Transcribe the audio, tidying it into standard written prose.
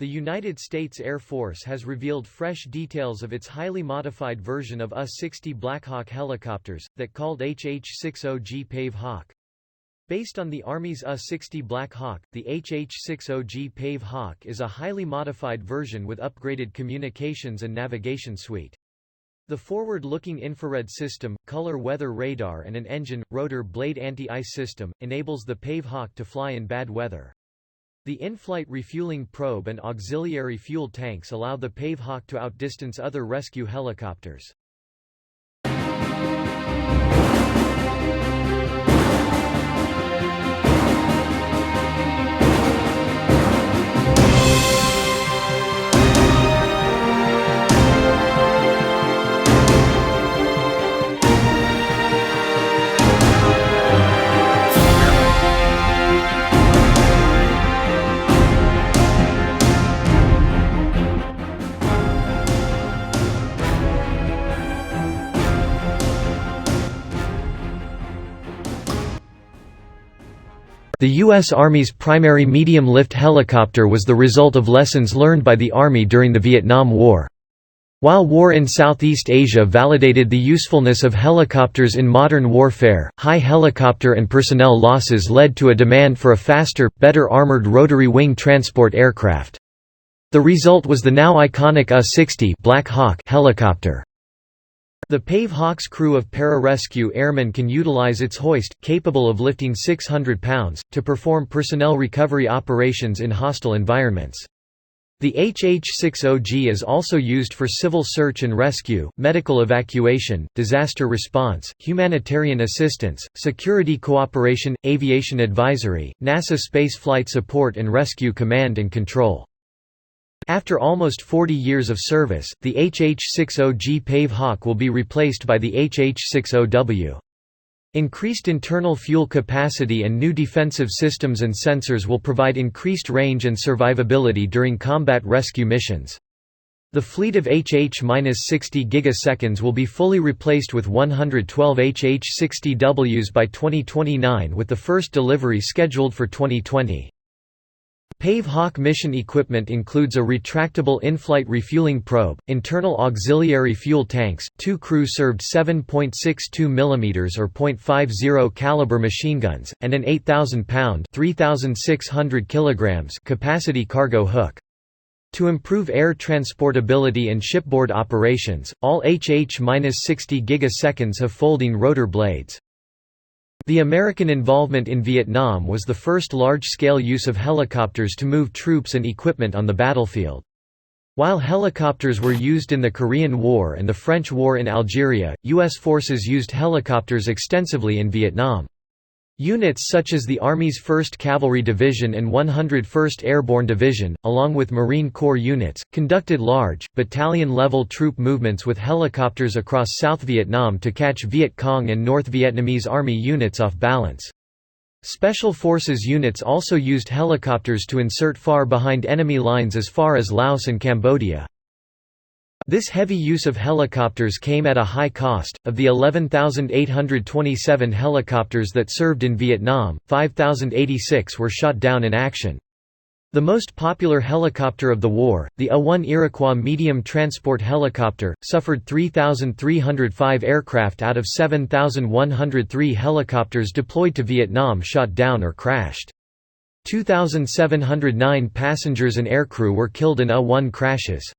The United States Air Force has revealed fresh details of its highly modified version of UH-60 Blackhawk helicopters, that called HH-60G Pave Hawk. Based on the Army's UH-60 Blackhawk, the HH-60G Pave Hawk is a highly modified version with upgraded communications and navigation suite. The forward-looking infrared system, color weather radar and an engine, rotor blade anti-ice system, enables the Pave Hawk to fly in bad weather. The in-flight refueling probe and auxiliary fuel tanks allow the Pave Hawk to outdistance other rescue helicopters. The U.S. Army's primary medium-lift helicopter was the result of lessons learned by the Army during the Vietnam War. While war in Southeast Asia validated the usefulness of helicopters in modern warfare, high helicopter and personnel losses led to a demand for a faster, better armored rotary wing transport aircraft. The result was the now iconic UH-60 Blackhawk helicopter. The Pave Hawk's crew of pararescue airmen can utilize its hoist, capable of lifting 600 pounds, to perform personnel recovery operations in hostile environments. The HH-60G is also used for civil search and rescue, medical evacuation, disaster response, humanitarian assistance, security cooperation, aviation advisory, NASA space flight support and rescue command and control. After almost 40 years of service, the HH-60G Pave Hawk will be replaced by the HH-60W. Increased internal fuel capacity and new defensive systems and sensors will provide increased range and survivability during combat rescue missions. The fleet of HH-60 gigaseconds will be fully replaced with 112 HH-60Ws by 2029, with the first delivery scheduled for 2020. Pave Hawk mission equipment includes a retractable in-flight refueling probe, internal auxiliary fuel tanks, 2 crew-served 7.62 mm or .50 caliber machine guns, and an 8,000-pound (3,600 kg) capacity cargo hook. To improve air transportability and shipboard operations, all HH-60 gigaseconds have folding rotor blades. The American involvement in Vietnam was the first large-scale use of helicopters to move troops and equipment on the battlefield. While helicopters were used in the Korean War and the French War in Algeria, U.S. forces used helicopters extensively in Vietnam. Units such as the Army's 1st Cavalry Division and 101st Airborne Division, along with Marine Corps units, conducted large, battalion-level troop movements with helicopters across South Vietnam to catch Viet Cong and North Vietnamese Army units off balance. Special Forces units also used helicopters to insert far behind enemy lines as far as Laos and Cambodia. This heavy use of helicopters came at a high cost. Of the 11,827 helicopters that served in Vietnam, 5,086 were shot down in action. The most popular helicopter of the war, the A-1 Iroquois medium transport helicopter, suffered 3,305 aircraft out of 7,103 helicopters deployed to Vietnam shot down or crashed. 2,709 passengers and aircrew were killed in A-1 crashes.